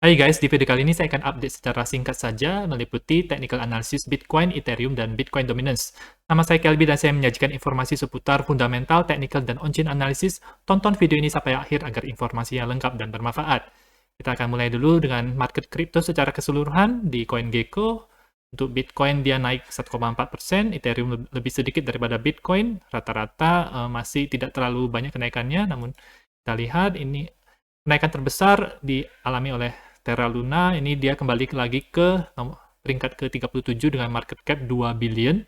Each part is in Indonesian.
Hai guys, di video kali ini saya akan update secara singkat saja meliputi technical analysis Bitcoin, Ethereum, dan Bitcoin dominance. Nama saya Kelby dan saya menyajikan informasi seputar fundamental, technical, dan on-chain analysis. Tonton video ini sampai akhir agar informasinya lengkap dan bermanfaat. Kita akan mulai dulu dengan market crypto secara keseluruhan di CoinGecko. Untuk Bitcoin dia naik 1,4%, Ethereum lebih sedikit daripada Bitcoin. Rata-rata masih tidak terlalu banyak kenaikannya, namun kita lihat ini kenaikan terbesar dialami oleh Terra Luna. Ini dia kembali lagi ke peringkat ke-37 dengan market cap 2 billion.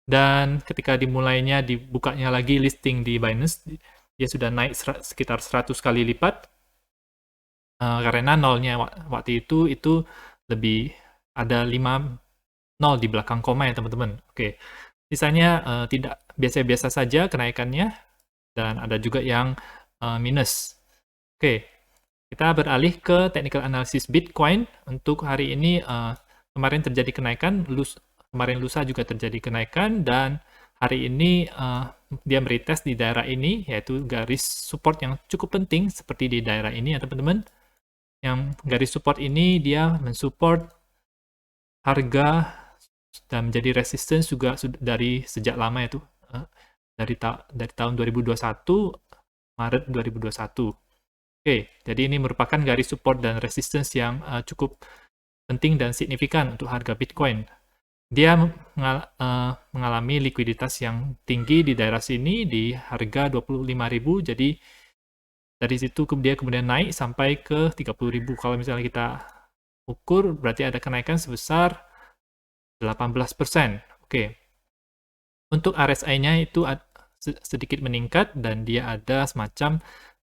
Dan ketika dibukanya lagi listing di Binance, dia sudah naik sekitar 100 kali lipat. Karena nolnya waktu itu lebih ada 5 nol di belakang koma ya teman-teman. Oke. Sisanya tidak biasa-biasa saja kenaikannya, dan ada juga yang minus. Oke. Kita beralih ke technical analysis Bitcoin. Untuk hari ini, kemarin terjadi kenaikan, kemarin lusa juga terjadi kenaikan, dan hari ini dia meretest di daerah ini, yaitu garis support yang cukup penting, seperti di daerah ini ya teman-teman. Yang garis support ini dia mensupport harga dan menjadi resistance juga dari sejak lama itu, dari tahun 2021, Maret 2021. Oke, jadi ini merupakan garis support dan resistance yang cukup penting dan signifikan untuk harga Bitcoin. Dia mengalami likuiditas yang tinggi di daerah sini di harga 25.000, jadi dari situ dia kemudian naik sampai ke 30.000. Kalau misalnya kita ukur, berarti ada kenaikan sebesar 18%. Oke. Untuk RSI-nya itu sedikit meningkat, dan dia ada semacam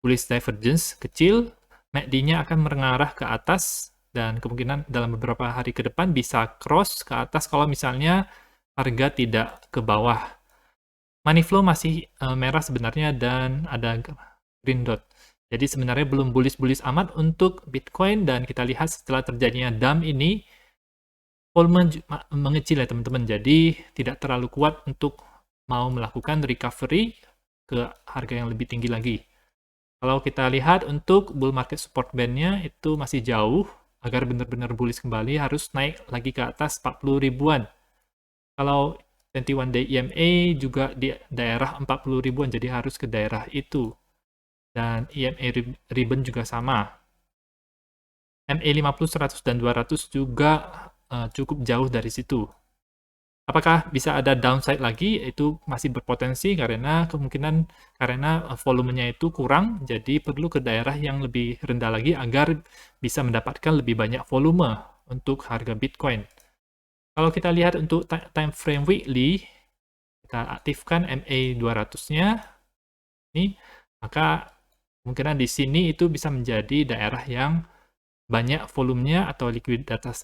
bullish divergence kecil. MACD-nya akan mengarah ke atas, dan kemungkinan dalam beberapa hari ke depan bisa cross ke atas kalau misalnya harga tidak ke bawah. Money flow masih merah sebenarnya, dan ada green dot. Jadi sebenarnya belum bullish amat untuk Bitcoin, dan kita lihat setelah terjadinya dump ini, volume mengecil ya teman-teman. Jadi tidak terlalu kuat untuk mau melakukan recovery ke harga yang lebih tinggi lagi. Kalau kita lihat untuk bull market support band-nya itu masih jauh. Agar benar-benar bullish kembali harus naik lagi ke atas 40 ribuan. Kalau 21 day EMA juga di daerah 40 ribuan, jadi harus ke daerah itu. Dan EMA ribbon juga sama. MA 50, 100, dan 200 juga cukup jauh dari situ. Apakah bisa ada downside lagi? Itu masih berpotensi karena volumenya itu kurang, jadi perlu ke daerah yang lebih rendah lagi agar bisa mendapatkan lebih banyak volume untuk harga Bitcoin. Kalau kita lihat untuk time frame weekly, kita aktifkan MA 200-nya, ini, maka kemungkinan di sini itu bisa menjadi daerah yang banyak volumenya atau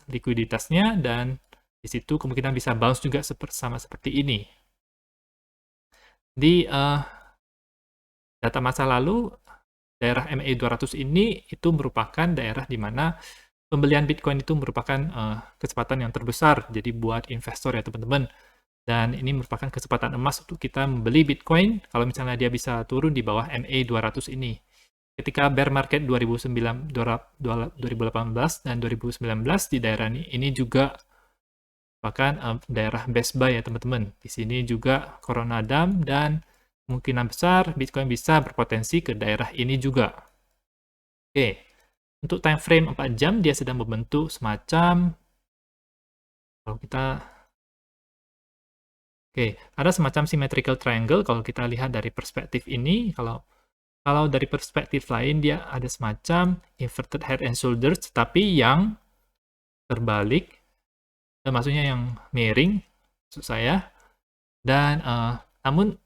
likuiditasnya, dan di situ kemungkinan bisa bounce juga sama seperti ini. Di data masa lalu, daerah MA 200 ini itu merupakan daerah di mana pembelian Bitcoin itu merupakan kesempatan yang terbesar. Jadi buat investor ya teman-teman. Dan ini merupakan kesempatan emas untuk kita membeli Bitcoin kalau misalnya dia bisa turun di bawah MA 200 ini. Ketika bear market 2018 dan 2019 di daerah ini juga merupakan daerah best buy ya teman-teman. Di sini juga Corona dump, dan kemungkinan besar Bitcoin bisa berpotensi ke daerah ini juga. Oke, untuk time frame 4 jam dia sedang membentuk semacam, kalau kita, oke, ada semacam symmetrical triangle kalau kita lihat dari perspektif ini. Kalau dari perspektif lain dia ada semacam inverted head and shoulders, tapi yang terbalik, maksudnya yang miring, maksud saya. Dan namun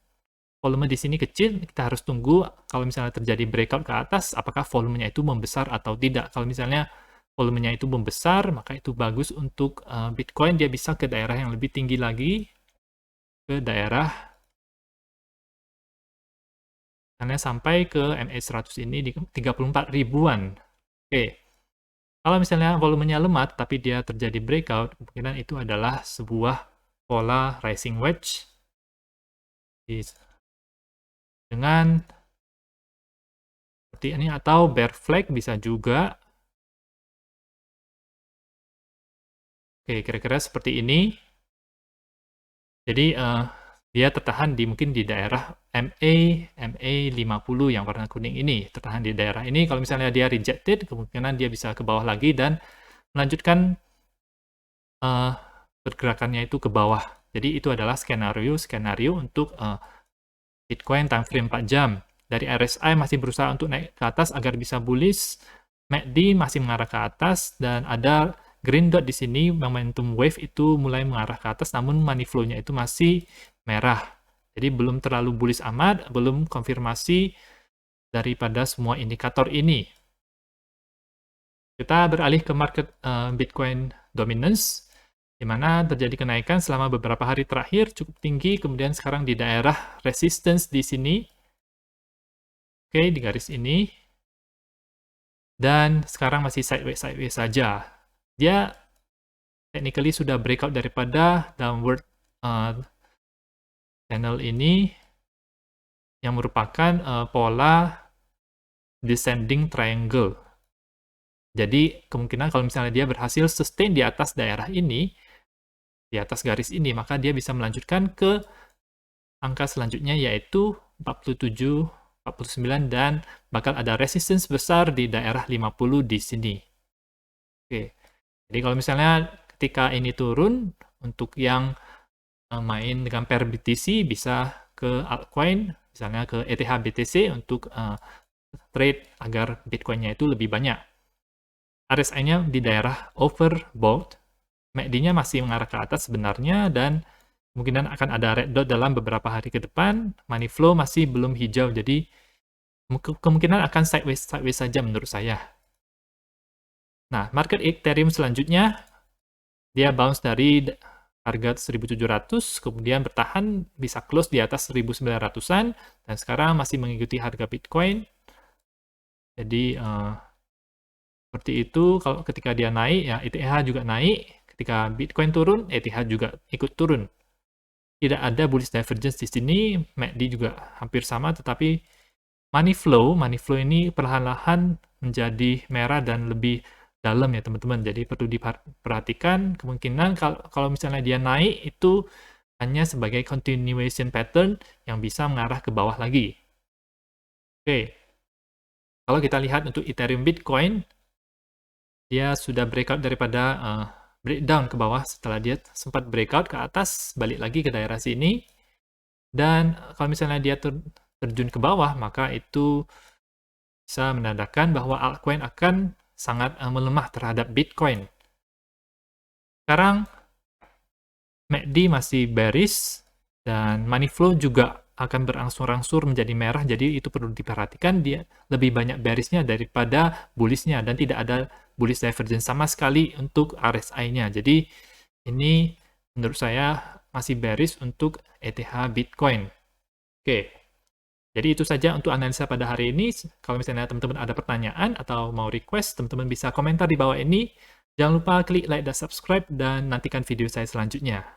volume di sini kecil, kita harus tunggu kalau misalnya terjadi breakout ke atas, apakah volumenya itu membesar atau tidak. Kalau misalnya volumenya itu membesar, maka itu bagus untuk Bitcoin, dia bisa ke daerah yang lebih tinggi lagi, ke daerah misalnya sampai ke MA 100 ini di 34 ribuan. Oke. Kalau misalnya volumenya lemah, tapi dia terjadi breakout, kemungkinan itu adalah sebuah pola rising wedge dengan seperti ini, atau bear flag bisa juga. Oke, kira-kira seperti ini. Jadi, dia tertahan mungkin di daerah MA 50 yang warna kuning ini, tertahan di daerah ini. Kalau misalnya dia rejected, kemungkinan dia bisa ke bawah lagi dan melanjutkan pergerakannya itu ke bawah. Jadi itu adalah skenario untuk Bitcoin time frame 4 jam. Dari RSI masih berusaha untuk naik ke atas agar bisa bullish, MACD masih mengarah ke atas, dan ada green dot di sini, momentum wave itu mulai mengarah ke atas, namun money flow-nya itu masih merah. Jadi belum terlalu bullish amat, belum konfirmasi daripada semua indikator ini. Kita beralih ke market Bitcoin dominance, di mana terjadi kenaikan selama beberapa hari terakhir cukup tinggi, kemudian sekarang di daerah resistance di sini. Oke, di garis ini. Dan sekarang masih sideways saja. Dia technically sudah breakout daripada downward channel ini, yang merupakan pola descending triangle. Jadi, kemungkinan kalau misalnya dia berhasil sustain di atas daerah ini, di atas garis ini, maka dia bisa melanjutkan ke angka selanjutnya, yaitu 47, 49, dan bakal ada resistance besar di daerah 50 di sini. Oke, jadi kalau misalnya ketika ini turun, untuk yang main dengan pair BTC, bisa ke altcoin, misalnya ke ETH BTC untuk trade agar Bitcoin-nya itu lebih banyak. RSI-nya di daerah overbought, MACD-nya masih mengarah ke atas sebenarnya, dan kemungkinan akan ada red dot dalam beberapa hari ke depan. Money flow masih belum hijau, jadi kemungkinan akan sideways saja menurut saya. Nah, market Ethereum selanjutnya, dia bounce dari harga 1.700, kemudian bertahan, bisa close di atas 1.900-an, dan sekarang masih mengikuti harga Bitcoin. Jadi, seperti itu. Kalau ketika dia naik, ya ETH juga naik. Ketika Bitcoin turun, ETH juga ikut turun. Tidak ada bullish divergence di sini, MACD juga hampir sama, tetapi money flow ini perlahan-lahan menjadi merah dan lebih dalam ya teman-teman. Jadi perlu diperhatikan, kemungkinan kalau misalnya dia naik, itu hanya sebagai continuation pattern yang bisa mengarah ke bawah lagi. Oke, kalau kita lihat untuk Ethereum Bitcoin, dia sudah breakout daripada breakdown ke bawah setelah dia sempat breakout ke atas, balik lagi ke daerah sini. Dan kalau misalnya dia terjun ke bawah, maka itu bisa menandakan bahwa altcoin akan sangat melemah terhadap Bitcoin. Sekarang MACD masih bearish, dan money flow juga akan berangsur-angsur menjadi merah, jadi itu perlu diperhatikan, dia lebih banyak bearishnya daripada bullishnya, dan tidak ada bullish divergence sama sekali untuk RSI-nya. Jadi ini menurut saya masih bearish untuk ETH Bitcoin. Oke, jadi itu saja untuk analisa pada hari ini. Kalau misalnya teman-teman ada pertanyaan atau mau request, teman-teman bisa komentar di bawah ini. Jangan lupa klik like dan subscribe, dan nantikan video saya selanjutnya.